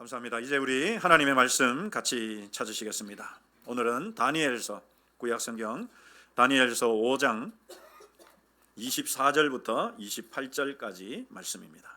감사합니다. 이제 우리 하나님의 말씀 같이 찾으시겠습니다. 오늘은 다니엘서, 구약성경 다니엘서 5장 24절부터 28절까지 말씀입니다.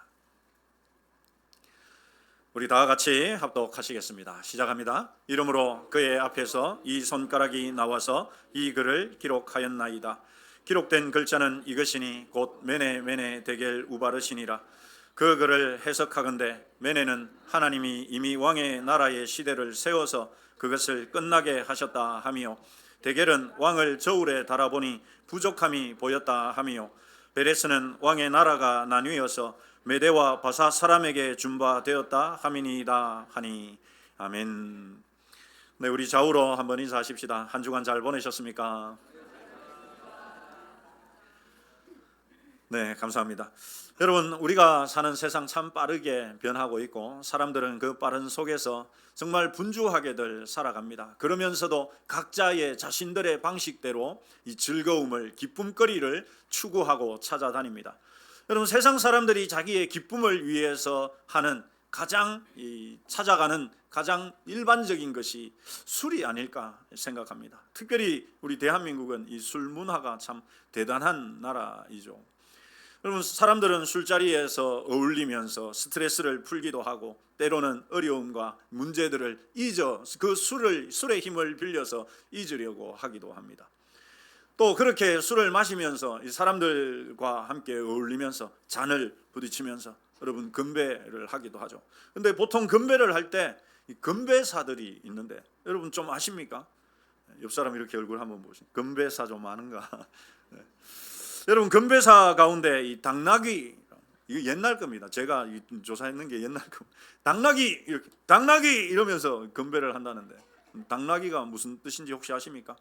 우리 다 같이 합독하시겠습니다. 시작합니다. 이러므로 그의 앞에서 이 손가락이 나와서 이 글을 기록하였나이다. 기록된 글자는 이것이니 곧 메네 데겔 우바르시니라. 그 글을 해석하건대 메네는 하나님이 이미 왕의 나라의 시대를 세워서 그것을 끝나게 하셨다 하미요, 데겔은 왕을 저울에 달아보니 부족함이 보였다 하미요, 베레스는 왕의 나라가 나뉘어서 메대와 바사 사람에게 준바되었다 하미니이다 하니. 아멘. 네, 우리 좌우로 한번 인사하십시다. 한 주간 잘 보내셨습니까? 네, 감사합니다. 여러분, 우리가 사는 세상 참 빠르게 변하고 있고 사람들은 그 빠른 속에서 정말 분주하게들 살아갑니다. 그러면서도 각자의 자신들의 방식대로 이 즐거움을, 기쁨거리를 추구하고 찾아다닙니다. 여러분, 세상 사람들이 자기의 기쁨을 위해서 하는 찾아가는 가장 일반적인 것이 술이 아닐까 생각합니다. 특별히 우리 대한민국은 이 술 문화가 참 대단한 나라이죠. 여러분, 사람들은 술자리에서 어울리면서 스트레스를 풀기도 하고 때로는 어려움과 문제들을 그 술의 힘을 빌려서 잊으려고 하기도 합니다. 또 그렇게 술을 마시면서 이 사람들과 함께 어울리면서 잔을 부딪히면서 여러분 건배를 하기도 하죠. 근데 보통 건배를 할 때 건배사들이 있는데 여러분 좀 아십니까? 옆 사람 이렇게 얼굴 한번 보시죠. 건배사 좀 아는가? 네. 여러분, 건배사 가운데 이 당나귀, 이거 옛날 겁니다. 제가 조사했는 게 옛날 겁니다. 당나귀 이러면서 건배를 한다는데 당나귀가 무슨 뜻인지 혹시 아십니까?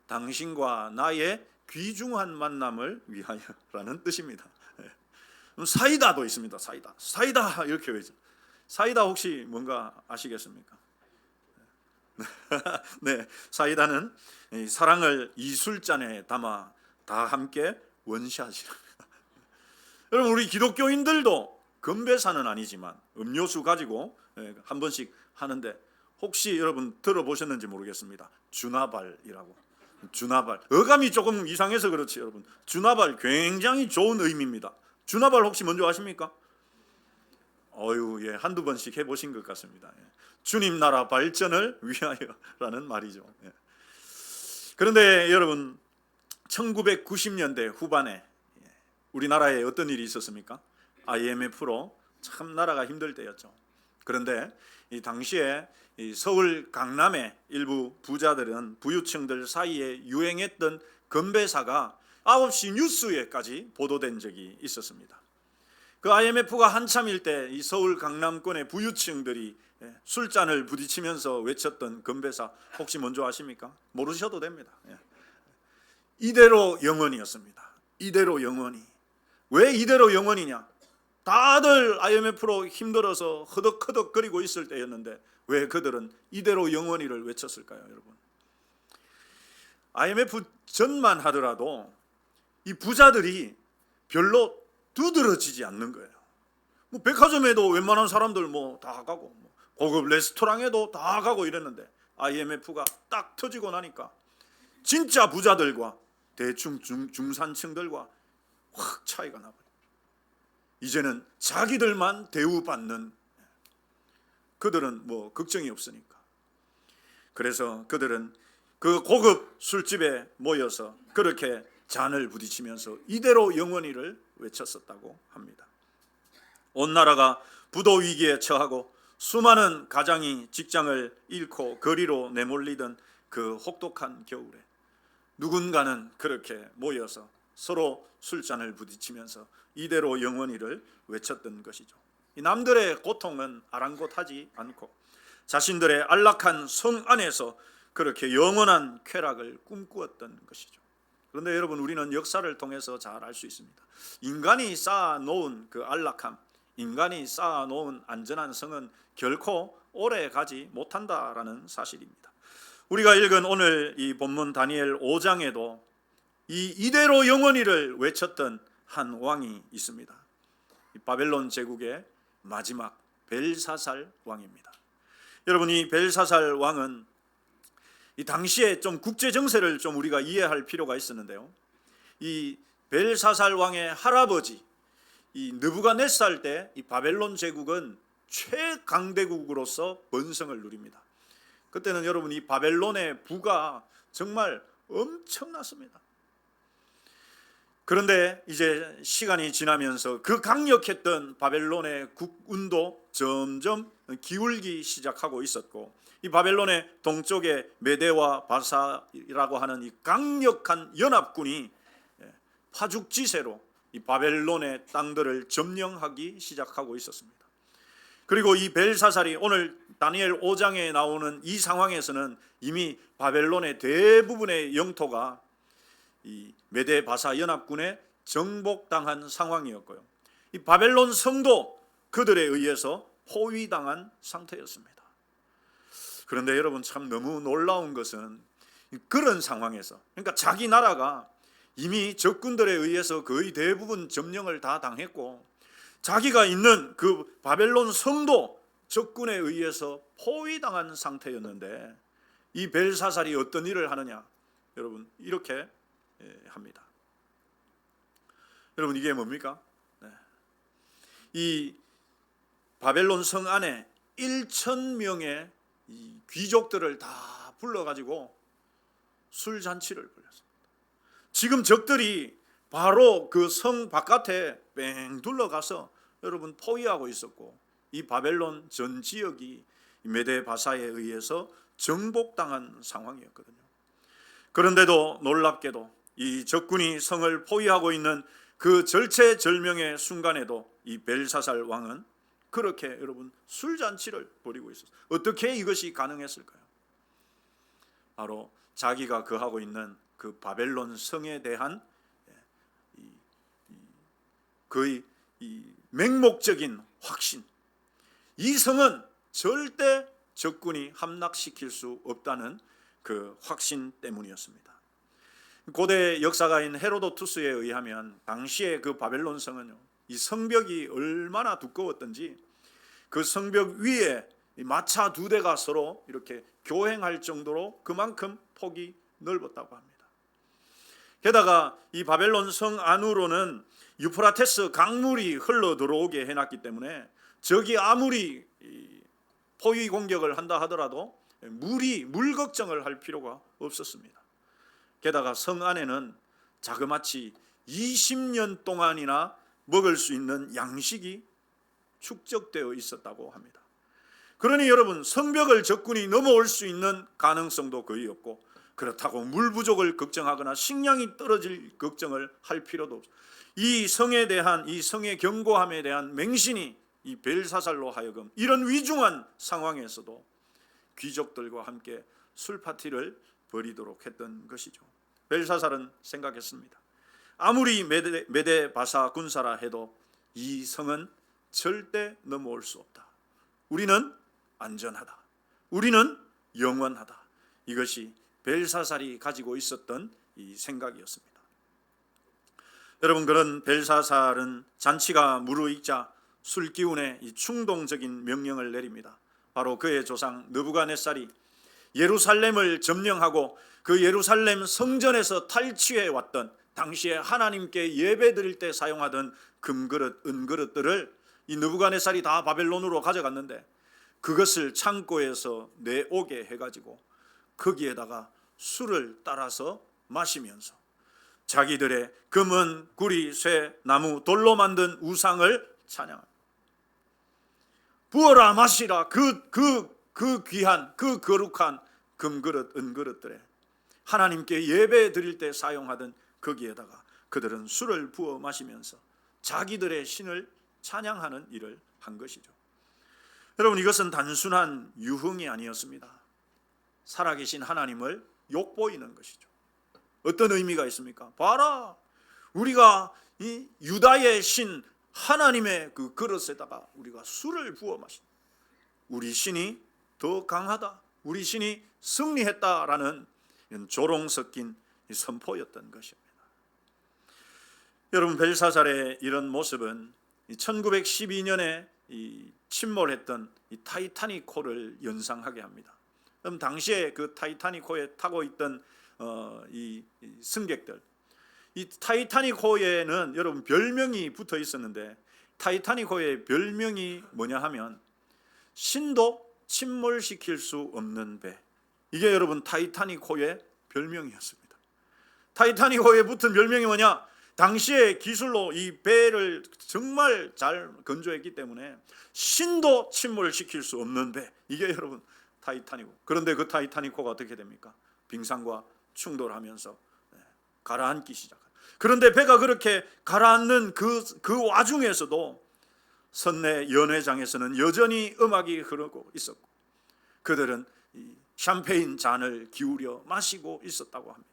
당신과 나의 귀중한 만남을 위하여라는 뜻입니다. 사이다도 있습니다. 사이다 이렇게 외쳐. 사이다 혹시 뭔가 아시겠습니까? 네, 사이다는 사랑을 이술잔에 담아 다 함께 원샷이랍니다. 여러분, 우리 기독교인들도 건배사는 아니지만 음료수 가지고 한 번씩 하는데 혹시 여러분 들어보셨는지 모르겠습니다. 주나발이라고. 주나발, 어감이 조금 이상해서 그렇지 여러분, 주나발 굉장히 좋은 의미입니다. 주나발 혹시 뭔지 아십니까? 한두 번씩 해보신 것 같습니다. 주님 나라 발전을 위하여라는 말이죠. 그런데 여러분, 1990년대 후반에 우리나라에 어떤 일이 있었습니까? IMF로 참 나라가 힘들 때였죠. 그런데 이 당시에 이 서울 강남의 일부 부자들은 부유층들 사이에 유행했던 건배사가 9시 뉴스에까지 보도된 적이 있었습니다. 그 IMF가 한참일 때 이 서울 강남권의 부유층들이 술잔을 부딪히면서 외쳤던 건배사 혹시 뭔지 아십니까? 모르셔도 됩니다. 이대로 영원이었습니다. 이대로 영원히. 왜 이대로 영원이냐? 다들 IMF로 힘들어서 허덕허덕거리고 있을 때였는데 왜 그들은 이대로 영원히를 외쳤을까요, 여러분? IMF 전만 하더라도 이 부자들이 별로 두드러지지 않는 거예요. 백화점에도 웬만한 사람들 다 가고 고급 레스토랑에도 다 가고 이랬는데 IMF가 딱 터지고 나니까 진짜 부자들과 대충 중산층들과 확 차이가 나버려요. 이제는 자기들만 대우받는, 그들은 걱정이 없으니까. 그래서 그들은 그 고급 술집에 모여서 그렇게 잔을 부딪히면서 이대로 영원히를 외쳤었다고 합니다. 온 나라가 부도 위기에 처하고 수많은 가장이 직장을 잃고 거리로 내몰리던 그 혹독한 겨울에 누군가는 그렇게 모여서 서로 술잔을 부딪히면서 이대로 영원히를 외쳤던 것이죠. 이 남들의 고통은 아랑곳하지 않고 자신들의 안락한 성 안에서 그렇게 영원한 쾌락을 꿈꾸었던 것이죠. 그런데 여러분, 우리는 역사를 통해서 잘 알 수 있습니다. 인간이 쌓아놓은 그 안락함, 인간이 쌓아놓은 안전한 성은 결코 오래 가지 못한다라는 사실입니다. 우리가 읽은 오늘 이 본문 다니엘 5장에도 이대로 영원히를 외쳤던 한 왕이 있습니다. 바벨론 제국의 마지막 벨사살 왕입니다. 여러분, 이 벨사살 왕은 이 당시에 좀 국제 정세를 좀 우리가 이해할 필요가 있었는데요. 이 벨사살 왕의 할아버지 이 느부갓네살 때 이 바벨론 제국은 최강대국으로서 번성을 누립니다. 그때는 여러분 이 바벨론의 부가 정말 엄청났습니다. 그런데 이제 시간이 지나면서 그 강력했던 바벨론의 국운도 점점 기울기 시작하고 있었고, 이 바벨론의 동쪽에 메대와 바사라고 하는 이 강력한 연합군이 파죽지세로 이 바벨론의 땅들을 점령하기 시작하고 있었습니다. 그리고 이 벨사살이 오늘 다니엘 5장에 나오는 이 상황에서는 이미 바벨론의 대부분의 영토가 이 메대 바사 연합군에 정복당한 상황이었고요. 이 바벨론 성도 그들에 의해서 포위당한 상태였습니다. 그런데 여러분, 참 너무 놀라운 것은 그런 상황에서, 그러니까 자기 나라가 이미 적군들에 의해서 거의 대부분 점령을 다 당했고, 자기가 있는 그 바벨론 성도 적군에 의해서 포위당한 상태였는데, 이 벨사살이 어떤 일을 하느냐, 여러분 이렇게 합니다. 여러분, 이게 뭡니까? 이 바벨론 성 안에 1,000명의 이 귀족들을 다 불러가지고 술잔치를 벌였습니다. 지금 적들이 바로 그 성 바깥에 뺑 둘러가서 여러분 포위하고 있었고, 이 바벨론 전 지역이 메대 바사에 의해서 정복당한 상황이었거든요. 그런데도 놀랍게도 이 적군이 성을 포위하고 있는 그 절체절명의 순간에도 이 벨사살 왕은 그렇게 여러분 술잔치를 벌이고 있었어요. 어떻게 이것이 가능했을까요? 바로 자기가 거하고 있는 그 바벨론 성에 대한 거의 맹목적인 확신, 이 성은 절대 적군이 함락시킬 수 없다는 그 확신 때문이었습니다. 고대 역사가인 헤로도투스에 의하면 당시에 그 바벨론 성은요, 이 성벽이 얼마나 두꺼웠던지 그 성벽 위에 마차 2대가 서로 이렇게 교행할 정도로 그만큼 폭이 넓었다고 합니다. 게다가 이 바벨론 성 안으로는 유프라테스 강물이 흘러 들어오게 해놨기 때문에 적이 아무리 포위 공격을 한다 하더라도 물 걱정을 할 필요가 없었습니다. 게다가 성 안에는 자그마치 20년 동안이나 먹을 수 있는 양식이 축적되어 있었다고 합니다. 그러니 여러분, 성벽을 적군이 넘어올 수 있는 가능성도 거의 없고, 그렇다고 물 부족을 걱정하거나 식량이 떨어질 걱정을 할 필요도 없어요. 이 성에 대한, 이 성의 견고함에 대한 맹신이 이 벨사살로 하여금 이런 위중한 상황에서도 귀족들과 함께 술 파티를 벌이도록 했던 것이죠. 벨사살은 생각했습니다. 아무리 메대 바사 군사라 해도 이 성은 절대 넘어올 수 없다. 우리는 안전하다. 우리는 영원하다. 이것이 벨사살이 가지고 있었던 이 생각이었습니다. 여러분, 그런 벨사살은 잔치가 무르익자 술기운에 이 충동적인 명령을 내립니다. 바로 그의 조상 느부갓네살이 예루살렘을 점령하고 그 예루살렘 성전에서 탈취해 왔던, 당시에 하나님께 예배드릴 때 사용하던 금그릇, 은그릇들을 이 느부갓네살이 다 바벨론으로 가져갔는데, 그것을 창고에서 내오게 해가지고 거기에다가 술을 따라서 마시면서 자기들의 금은, 구리, 쇠, 나무, 돌로 만든 우상을 찬양합니다. 부어라 마시라, 그 귀한, 그 거룩한 금그릇, 은그릇들에 하나님께 예배 드릴 때 사용하던 거기에다가 그들은 술을 부어 마시면서 자기들의 신을 찬양하는 일을 한 것이죠. 여러분, 이것은 단순한 유흥이 아니었습니다. 살아계신 하나님을 욕보이는 것이죠. 어떤 의미가 있습니까? 봐라, 우리가 이 유다의 신 하나님의 그 그릇에다가 우리가 술을 부어 마신, 우리 신이 더 강하다, 우리 신이 승리했다라는 조롱 섞인 선포였던 것입니다. 여러분, 벨사살의 이런 모습은 1912년에 이 침몰했던 이 타이타닉호를 연상하게 합니다. 그럼 당시에 그 타이타닉호에 타고 있던 이 승객들, 이 타이타닉호에는 여러분 별명이 붙어 있었는데, 타이타닉호의 별명이 뭐냐 하면 신도 침몰시킬 수 없는 배. 이게 여러분 타이타닉호의 별명이었습니다. 타이타닉호에 붙은 별명이 뭐냐? 당시의 기술로 이 배를 정말 잘 건조했기 때문에 신도 침몰시킬 수 없는 배. 이게 여러분 타이타닉호. 그런데 그 타이타닉호가 어떻게 됩니까? 빙산과 충돌하면서 가라앉기 시작합니다. 그런데 배가 그렇게 가라앉는 그 와중에서도 선내 연회장에서는 여전히 음악이 흐르고 있었고, 그들은 이 샴페인 잔을 기울여 마시고 있었다고 합니다.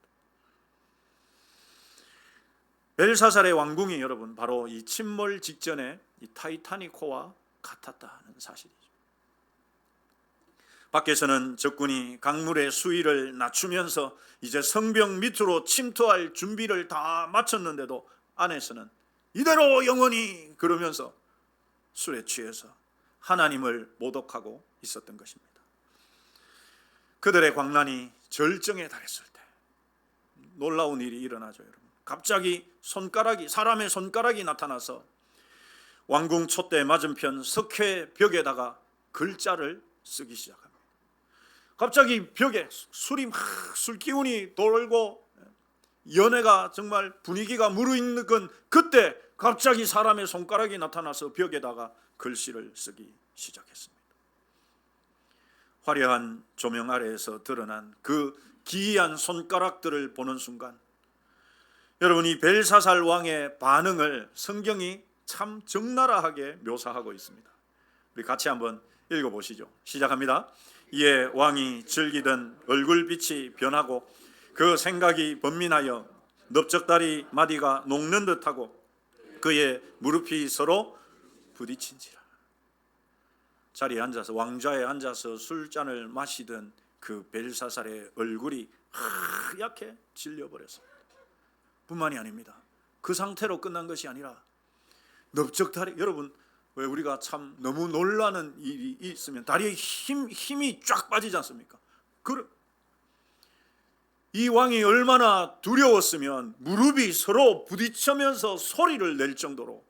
벨사살의 왕궁이 여러분 바로 이 침몰 직전에 이 타이타닉호와 같았다는 사실이죠. 밖에서는 적군이 강물의 수위를 낮추면서 이제 성벽 밑으로 침투할 준비를 다 마쳤는데도 안에서는 이대로 영원히 그러면서 술에 취해서 하나님을 모독하고 있었던 것입니다. 그들의 광란이 절정에 달했을 때 놀라운 일이 일어나죠, 여러분. 갑자기 사람의 손가락이 나타나서 왕궁 촛대 맞은편 석회 벽에다가 글자를 쓰기 시작합니다. 갑자기 벽에 술 기운이 돌고 연회가 정말 분위기가 무르익는 그때 갑자기 사람의 손가락이 나타나서 벽에다가 글씨를 쓰기 시작했습니다. 화려한 조명 아래에서 드러난 그 기이한 손가락들을 보는 순간 여러분, 이 벨사살 왕의 반응을 성경이 참 적나라하게 묘사하고 있습니다. 우리 같이 한번 읽어보시죠. 시작합니다. 이에 왕이 즐기던 얼굴빛이 변하고 그 생각이 번민하여 넓적다리 마디가 녹는 듯하고 그의 무릎이 서로 부딪힌지라. 자리에 앉아서, 왕좌에 앉아서 술잔을 마시던 그 벨사살의 얼굴이 하얗게 질려버렸습니다. 뿐만이 아닙니다. 그 상태로 끝난 것이 아니라 넓적다리, 여러분 왜 우리가 참 너무 놀라는 일이 있으면 다리에 힘이 쫙 빠지지 않습니까? 이 왕이 얼마나 두려웠으면 무릎이 서로 부딪히면서 소리를 낼 정도로.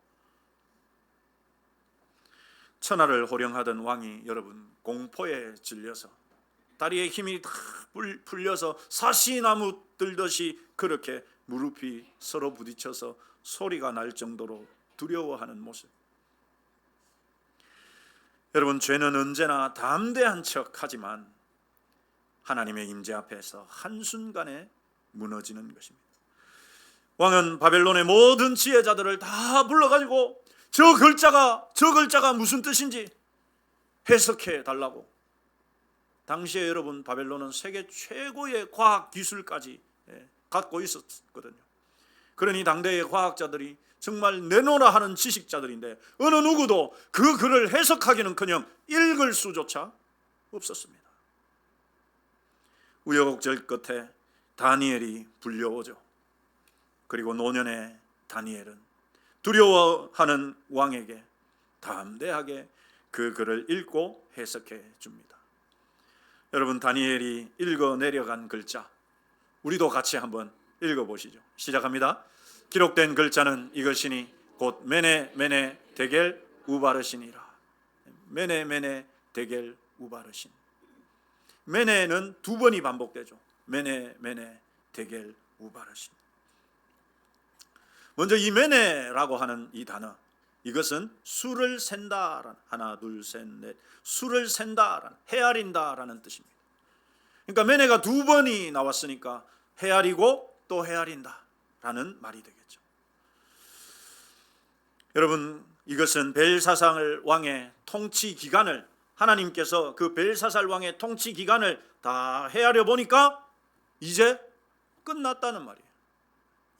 천하를 호령하던 왕이 여러분 공포에 질려서 다리에 힘이 다 풀려서 사시나무 들듯이 그렇게 무릎이 서로 부딪혀서 소리가 날 정도로 두려워하는 모습. 여러분, 죄는 언제나 담대한 척하지만 하나님의 임재 앞에서 한순간에 무너지는 것입니다. 왕은 바벨론의 모든 지혜자들을 다 불러가지고 저 글자가 무슨 뜻인지 해석해 달라고. 당시에 여러분 바벨론은 세계 최고의 과학 기술까지 갖고 있었거든요. 그러니 당대의 과학자들이 정말 내놓으라 하는 지식자들인데 어느 누구도 그 글을 해석하기는커녕 읽을 수조차 없었습니다. 우여곡절 끝에 다니엘이 불려오죠. 그리고 노년의 다니엘은 두려워하는 왕에게 담대하게 그 글을 읽고 해석해 줍니다. 여러분, 다니엘이 읽어 내려간 글자 우리도 같이 한번 읽어보시죠. 시작합니다. 기록된 글자는 이것이니 곧 메네 메네 데겔 우바르신이라. 메네 메네 데겔 우바르신. 메네는 두 번이 반복되죠. 메네 메네 데겔 우바르신. 먼저 이 메네라고 하는 이 단어, 이것은 수를 센다라는, 하나 둘 셋 넷, 수를 센다라는, 헤아린다라는 뜻입니다. 그러니까 메네가 두 번이 나왔으니까 헤아리고 또 헤아린다라는 말이 되겠죠. 여러분, 이것은 벨사살 왕의 통치 기간을, 하나님께서 그 벨사살 왕의 통치 기간을 다 헤아려 보니까 이제 끝났다는 말이에요.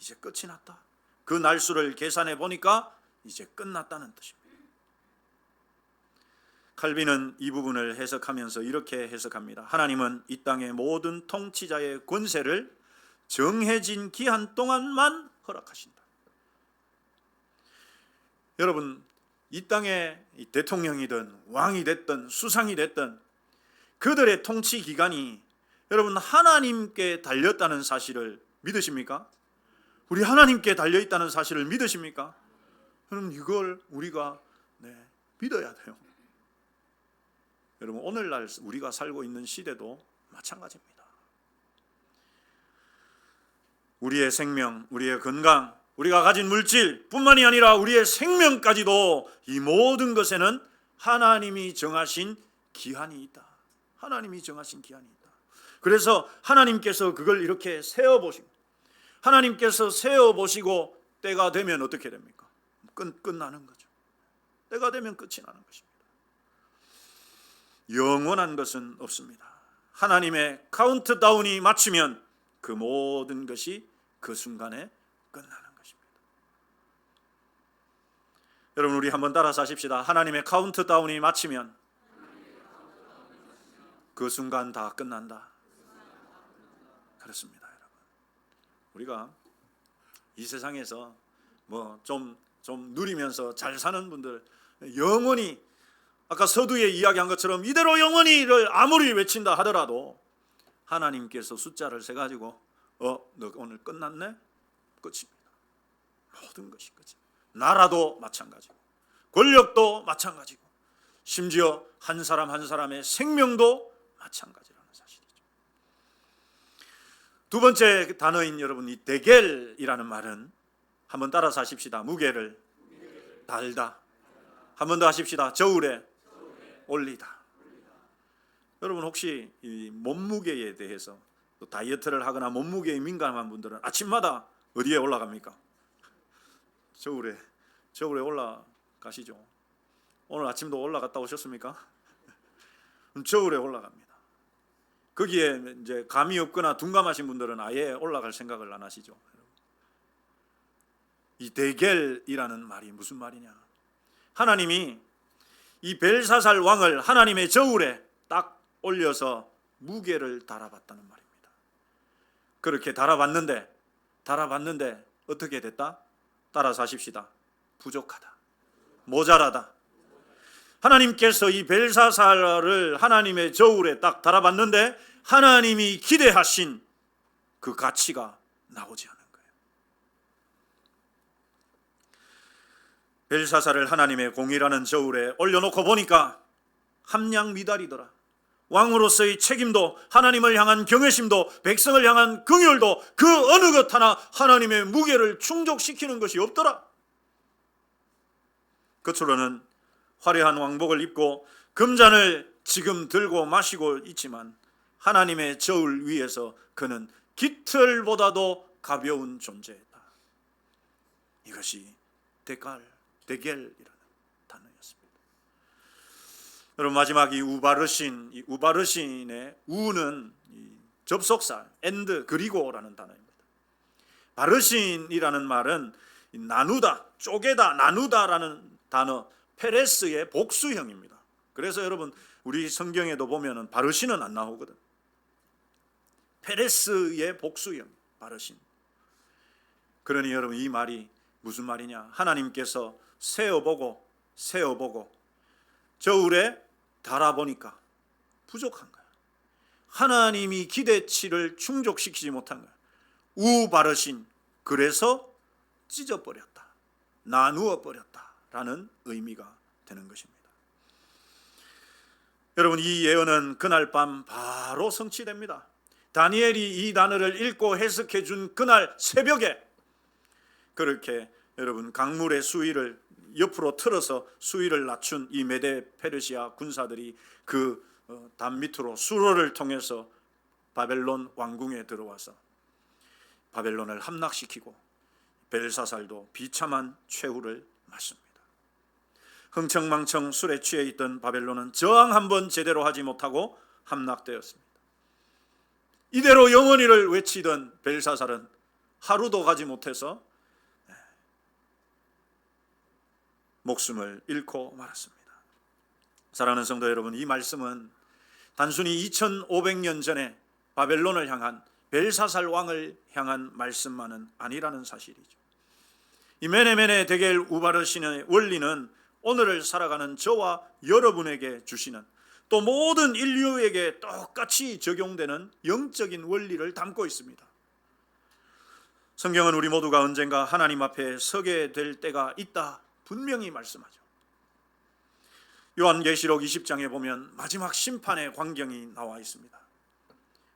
이제 끝이 났다. 그 날수를 계산해 보니까 이제 끝났다는 뜻입니다. 칼빈은 이 부분을 해석하면서 이렇게 해석합니다. 하나님은 이 땅의 모든 통치자의 권세를 정해진 기한 동안만 허락하신다. 여러분, 이 땅의 대통령이든 왕이 됐든 수상이 됐든 그들의 통치 기간이 여러분 하나님께 달렸다는 사실을 믿으십니까? 우리 하나님께 달려있다는 사실을 믿으십니까? 여러분 이걸 우리가 믿어야 돼요. 여러분 오늘날 우리가 살고 있는 시대도 마찬가지입니다. 우리의 생명, 우리의 건강, 우리가 가진 물질 뿐만이 아니라 우리의 생명까지도 이 모든 것에는 하나님이 정하신 기한이 있다. 하나님이 정하신 기한이 있다. 그래서 하나님께서 그걸 이렇게 세어보시고, 하나님께서 세어보시고 때가 되면 어떻게 됩니까? 끝나는 거죠. 때가 되면 끝이 나는 것입니다. 영원한 것은 없습니다. 하나님의 카운트다운이 마치면 그 모든 것이 그 순간에 끝나는 것입니다. 여러분 우리 한번 따라서 하십시다. 하나님의 카운트다운이 마치면 그 순간 다 끝난다. 그렇습니다, 여러분. 우리가 이 세상에서 뭐 좀 누리면서 잘 사는 분들 영원히 아까 서두에 이야기한 것처럼 이대로 영원히를 아무리 외친다 하더라도 하나님께서 숫자를 세가지고 너 오늘 끝났네? 끝입니다. 모든 것이 끝입니다. 나라도 마찬가지고 권력도 마찬가지고 심지어 한 사람 한 사람의 생명도 마찬가지라는 사실이죠. 두 번째 단어인 여러분 이 데겔이라는 말은 한번 따라서 하십시다. 무게를 달다. 한 번 더 하십시다. 저울에 올리다. 여러분 혹시 이 몸무게에 대해서 또 다이어트를 하거나 몸무게에 민감한 분들은 아침마다 어디에 올라갑니까? 저울에 올라가시죠. 오늘 아침도 올라갔다 오셨습니까? 저울에 올라갑니다. 거기에 이제 감이 없거나 둔감하신 분들은 아예 올라갈 생각을 안 하시죠. 이 데겔이라는 말이 무슨 말이냐? 하나님이 이 벨사살 왕을 하나님의 저울에 딱 올려서 무게를 달아봤다는 말입니다. 그렇게 달아봤는데 어떻게 됐다? 따라서 하십시다. 부족하다. 모자라다. 하나님께서 이 벨사살을 하나님의 저울에 딱 달아봤는데 하나님이 기대하신 그 가치가 나오지 않은 거예요. 벨사살을 하나님의 공의라는 저울에 올려놓고 보니까 함량미달이더라. 왕으로서의 책임도 하나님을 향한 경외심도 백성을 향한 긍휼도 그 어느 것 하나 하나님의 무게를 충족시키는 것이 없더라. 끝으로는 화려한 왕복을 입고 금잔을 지금 들고 마시고 있지만 하나님의 저울 위에서 그는 깃털보다도 가벼운 존재였다. 이것이 데겔이라는 단어였습니다. 여러분 마지막 이 우바르신의 우는 접속사 and 그리고라는 단어입니다. 바르신이라는 말은 나누다, 쪼개다, 나누다라는 단어 페레스의 복수형입니다. 그래서 여러분 우리 성경에도 보면은 바르신은 안 나오거든. 페레스의 복수형 바르신. 그러니 여러분 이 말이 무슨 말이냐? 하나님께서 세어보고 저울에 달아보니까 부족한 거야. 하나님이 기대치를 충족시키지 못한 거야. 우바르신, 그래서 찢어버렸다, 나누어 버렸다라는 의미가 되는 것입니다. 여러분 이 예언은 그날 밤 바로 성취됩니다. 다니엘이 이 단어를 읽고 해석해 준 그날 새벽에 그렇게 여러분 강물의 수위를 옆으로 틀어서 수위를 낮춘 이 메데 페르시아 군사들이 그 담 밑으로 수로를 통해서 바벨론 왕궁에 들어와서 바벨론을 함락시키고 벨사살도 비참한 최후를 맞습니다. 흥청망청 술에 취해 있던 바벨론은 저항 한번 제대로 하지 못하고 함락되었습니다. 이대로 영원히를 외치던 벨사살은 하루도 가지 못해서 목숨을 잃고 말았습니다. 사랑하는 성도 여러분, 이 말씀은 단순히 2500년 전에 바벨론을 향한 벨사살 왕을 향한 말씀만은 아니라는 사실이죠. 이 메네메네 데겔 우바르신의 원리는 오늘을 살아가는 저와 여러분에게 주시는, 또 모든 인류에게 똑같이 적용되는 영적인 원리를 담고 있습니다. 성경은 우리 모두가 언젠가 하나님 앞에 서게 될 때가 있다 분명히 말씀하죠. 요한계시록 20장에 보면 마지막 심판의 광경이 나와 있습니다.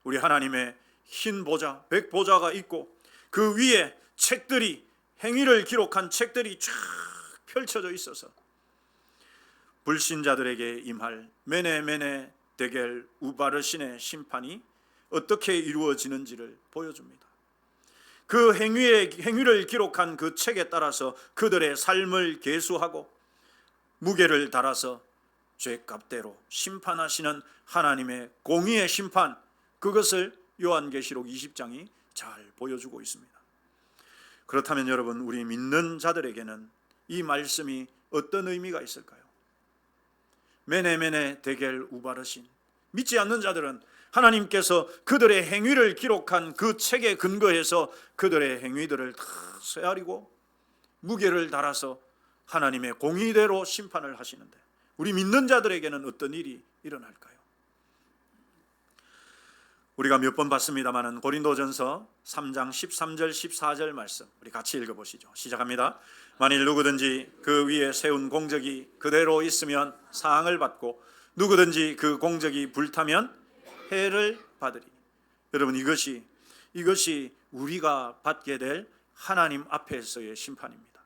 우리 하나님의 흰 보좌, 백보좌가 있고 그 위에 책들이, 행위를 기록한 책들이 쫙 펼쳐져 있어서 불신자들에게 임할 메네메네 데겔 우바르신의 심판이 어떻게 이루어지는지를 보여줍니다. 그 행위를 기록한 그 책에 따라서 그들의 삶을 계수하고 무게를 달아서 죄값대로 심판하시는 하나님의 공의의 심판, 그것을 요한계시록 20장이 잘 보여주고 있습니다. 그렇다면 여러분, 우리 믿는 자들에게는 이 말씀이 어떤 의미가 있을까요? 메네메네 데겔 우바르신, 믿지 않는 자들은 하나님께서 그들의 행위를 기록한 그 책에 근거해서 그들의 행위들을 다 쇠하리고 무게를 달아서 하나님의 공의대로 심판을 하시는데, 우리 믿는 자들에게는 어떤 일이 일어날까요? 우리가 몇 번 봤습니다마는 고린도전서 3장 13절 14절 말씀, 우리 같이 읽어보시죠. 시작합니다. 만일 누구든지 그 위에 세운 공적이 그대로 있으면 사항을 받고 누구든지 그 공적이 불타면 해를 받으리. 여러분, 이것이 우리가 받게 될 하나님 앞에서의 심판입니다.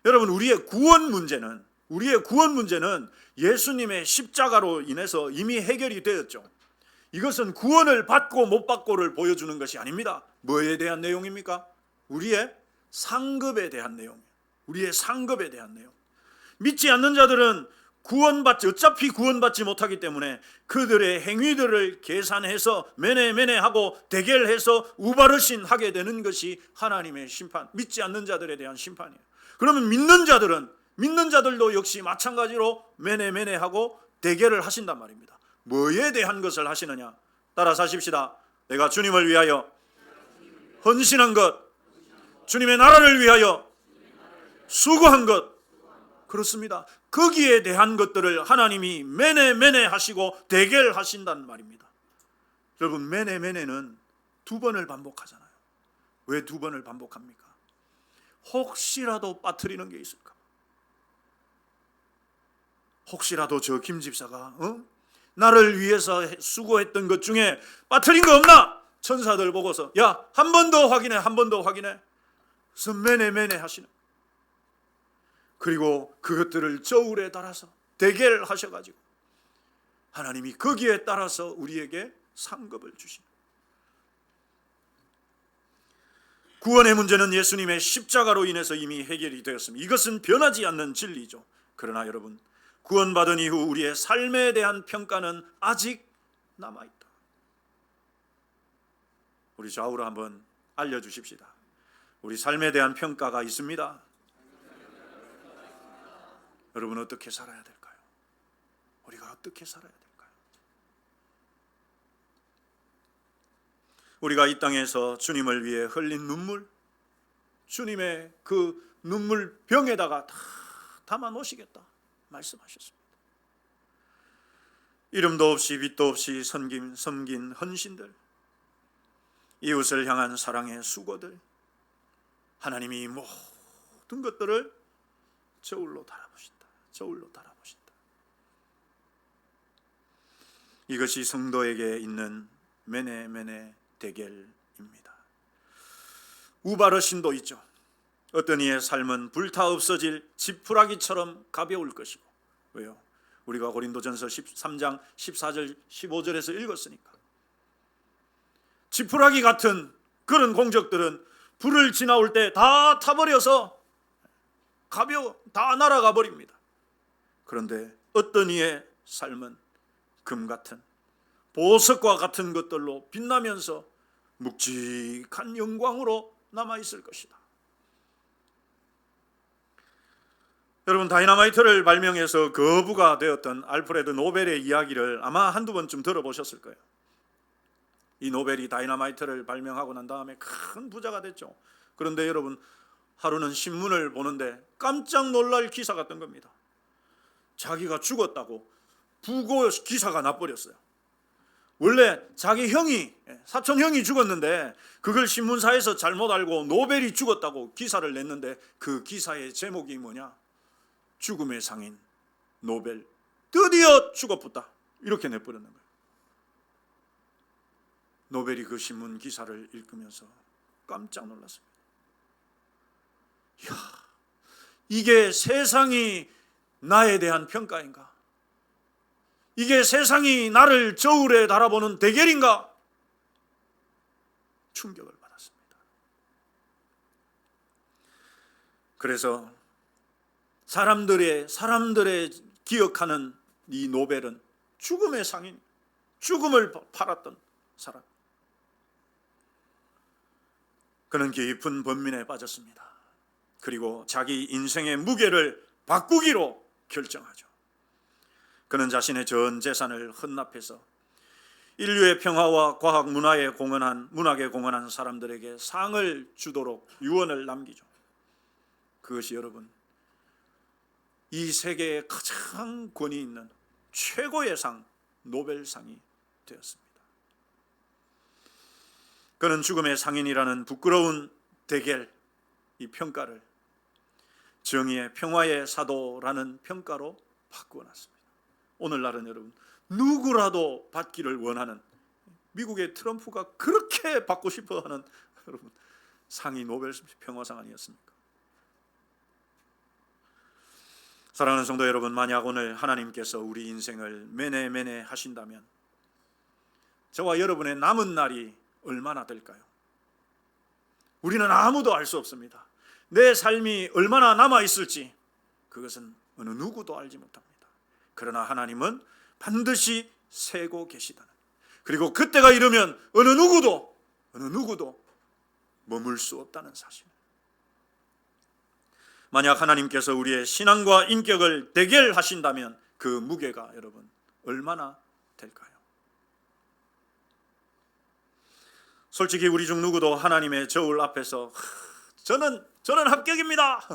여러분, 우리의 구원 문제는 예수님의 십자가로 인해서 이미 해결이 되었죠. 이것은 구원을 받고 못 받고를 보여주는 것이 아닙니다. 뭐에 대한 내용입니까? 우리의 상급에 대한 내용이에요. 우리의 상급에 대한 내용. 믿지 않는 자들은 어차피 구원받지 못하기 때문에 그들의 행위들을 계산해서 메네메네하고 대결해서 우바르신 하게 되는 것이 하나님의 심판, 믿지 않는 자들에 대한 심판이에요. 그러면 믿는 자들도 역시 마찬가지로 메네메네하고 대결을 하신단 말입니다. 뭐에 대한 것을 하시느냐? 따라서 하십시다. 내가 주님을 위하여 헌신한 것, 주님의 나라를 위하여 수고한 것, 그렇습니다. 거기에 대한 것들을 하나님이 메네메네 하시고 대결하신단 말입니다. 여러분, 메네메네는 두 번을 반복하잖아요. 왜 두 번을 반복합니까? 혹시라도 빠뜨리는 게 있을까? 혹시라도 저 김 집사가 나를 위해서 수고했던 것 중에 빠뜨린 거 없나? 천사들 보고서 야, 한 번 더 확인해, 한 번 더 확인해. 그래서 메네메네 하시는. 그리고 그것들을 저울에 달아서 대결하셔가지고 하나님이 거기에 따라서 우리에게 상급을 주십니다. 구원의 문제는 예수님의 십자가로 인해서 이미 해결이 되었습니다. 이것은 변하지 않는 진리죠. 그러나 여러분, 구원받은 이후 우리의 삶에 대한 평가는 아직 남아있다. 우리 좌우로 한번 알려주십시다. 우리 삶에 대한 평가가 있습니다. 여러분, 어떻게 살아야 될까요? 우리가 어떻게 살아야 될까요? 우리가 이 땅에서 주님을 위해 흘린 눈물, 주님의 그 눈물 병에다가 다 담아 놓으시겠다 말씀하셨습니다. 이름도 없이 빛도 없이 섬긴 헌신들, 이웃을 향한 사랑의 수고들, 하나님이 모든 것들을 저울로 달아보신다. 저울로 달아보신다. 이것이 성도에게 있는 메네메네 대결입니다. 우바르신도 있죠. 어떤 이의 삶은 불타 없어질 지푸라기처럼 가벼울 것이고. 왜요? 우리가 고린도전서 13장 14절 15절에서 읽었으니까. 지푸라기 같은 그런 공적들은 불을 지나올 때 다 타버려서 다 날아가 버립니다. 그런데 어떤 이의 삶은 금 같은 보석과 같은 것들로 빛나면서 묵직한 영광으로 남아있을 것이다. 여러분, 다이너마이트를 발명해서 거부가 되었던 알프레드 노벨의 이야기를 아마 한두 번쯤 들어보셨을 거예요. 이 노벨이 다이너마이트를 발명하고 난 다음에 큰 부자가 됐죠. 그런데 여러분, 하루는 신문을 보는데 깜짝 놀랄 기사가 뜬 겁니다. 자기가 죽었다고 부고 기사가 나버렸어요. 원래 자기 형이, 사촌 형이 죽었는데 그걸 신문사에서 잘못 알고 노벨이 죽었다고 기사를 냈는데 그 기사의 제목이 뭐냐? 죽음의 상인 노벨 드디어 죽었다, 이렇게 내버렸는 거예요. 노벨이 그 신문 기사를 읽으면서 깜짝 놀랐습니다. 이야, 이게 세상이 나에 대한 평가인가? 이게 세상이 나를 저울에 달아보는 대결인가? 충격을 받았습니다. 그래서 사람들의 기억하는 이 노벨은 죽음의 상인, 죽음을 팔았던 사람. 그는 깊은 번민에 빠졌습니다. 그리고 자기 인생의 무게를 바꾸기로 결정하죠. 그는 자신의 전 재산을 헌납해서 인류의 평화와 과학 문학에 공헌한 사람들에게 상을 주도록 유언을 남기죠. 그것이 여러분, 이 세계에 가장 권위 있는 최고의 상, 노벨상이 되었습니다. 그는 죽음의 상인이라는 부끄러운 대결, 이 평가를 정의의 평화의 사도라는 평가로 바꾸어놨습니다. 오늘날은 여러분, 누구라도 받기를 원하는, 미국의 트럼프가 그렇게 받고 싶어하는 여러분 상이 노벨 평화상 아니었습니까? 사랑하는 성도 여러분, 만약 오늘 하나님께서 우리 인생을 매네 하신다면 저와 여러분의 남은 날이 얼마나 될까요? 우리는 아무도 알 수 없습니다. 내 삶이 얼마나 남아있을지 그것은 어느 누구도 알지 못합니다. 그러나 하나님은 반드시 세고 계시다는, 그리고 그때가 이르면 어느 누구도 머물 수 없다는 사실. 만약 하나님께서 우리의 신앙과 인격을 대결하신다면 그 무게가 여러분 얼마나 될까요? 솔직히 우리 중 누구도 하나님의 저울 앞에서 저는 합격입니다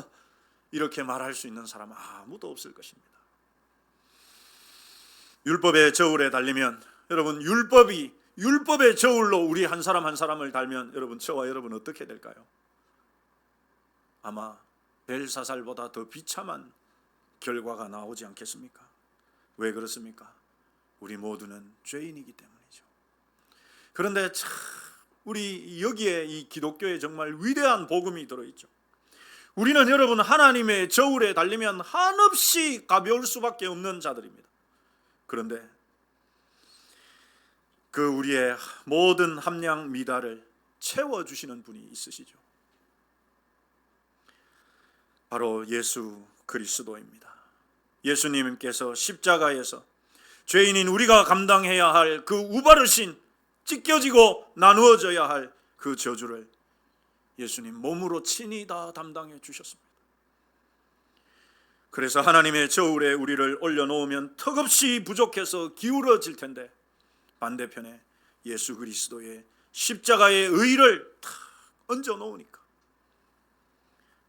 이렇게 말할 수 있는 사람은 아무도 없을 것입니다. 율법의 저울에 달리면 여러분, 율법의 저울로 우리 한 사람 한 사람을 달면 여러분, 저와 여러분 어떻게 될까요? 아마 벨사살보다 더 비참한 결과가 나오지 않겠습니까? 왜 그렇습니까? 우리 모두는 죄인이기 때문이죠. 그런데 참 우리 여기에 이 기독교에 정말 위대한 복음이 들어있죠. 우리는 여러분 하나님의 저울에 달리면 한없이 가벼울 수밖에 없는 자들입니다. 그런데 그 우리의 모든 함량 미달을 채워주시는 분이 있으시죠. 바로 예수 그리스도입니다. 예수님께서 십자가에서 죄인인 우리가 감당해야 할 그 우바르신, 찢겨지고 나누어져야 할 그 저주를 예수님 몸으로 친히 다 담당해 주셨습니다. 그래서 하나님의 저울에 우리를 올려놓으면 턱없이 부족해서 기울어질 텐데, 반대편에 예수 그리스도의 십자가의 의를 탁 얹어 놓으니까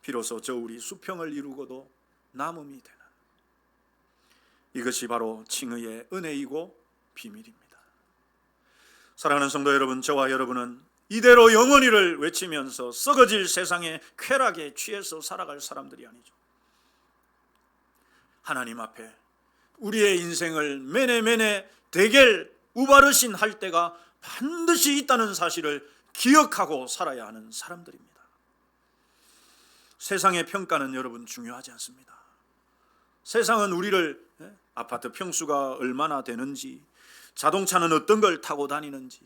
비로소 저울이 수평을 이루고도 남음이 되는, 이것이 바로 칭의의 은혜이고 비밀입니다. 사랑하는 성도 여러분, 저와 여러분은 이대로 영원히를 외치면서 썩어질 세상의 쾌락에 취해서 살아갈 사람들이 아니죠. 하나님 앞에 우리의 인생을 매네 대결 우바르신 할 때가 반드시 있다는 사실을 기억하고 살아야 하는 사람들입니다. 세상의 평가는 여러분 중요하지 않습니다. 세상은 우리를 아파트 평수가 얼마나 되는지, 자동차는 어떤 걸 타고 다니는지,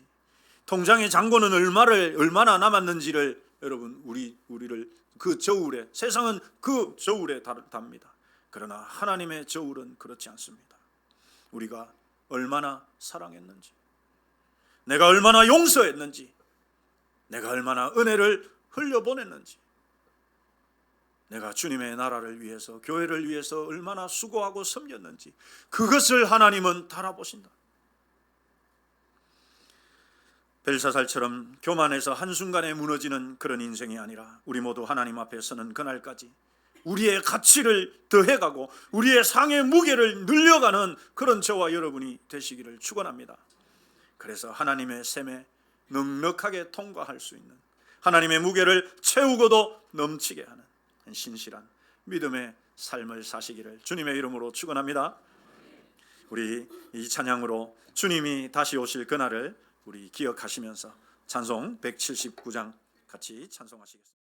통장의 잔고는 얼마나 남았는지를 여러분 우리를 그 저울에, 세상은 그 저울에 답니다. 그러나 하나님의 저울은 그렇지 않습니다. 우리가 얼마나 사랑했는지, 내가 얼마나 용서했는지, 내가 얼마나 은혜를 흘려보냈는지, 내가 주님의 나라를 위해서, 교회를 위해서 얼마나 수고하고 섬겼는지, 그것을 하나님은 달아보신다. 벨사살처럼 교만해서 한순간에 무너지는 그런 인생이 아니라 우리 모두 하나님 앞에 서는 그날까지 우리의 가치를 더해가고 우리의 상의 무게를 늘려가는 그런 저와 여러분이 되시기를 축원합니다. 그래서 하나님의 셈에 넉넉하게 통과할 수 있는, 하나님의 무게를 채우고도 넘치게 하는 신실한 믿음의 삶을 사시기를 주님의 이름으로 축원합니다. 우리 이 찬양으로 주님이 다시 오실 그날을 우리 기억하시면서 찬송 179장 같이 찬송하시겠습니다.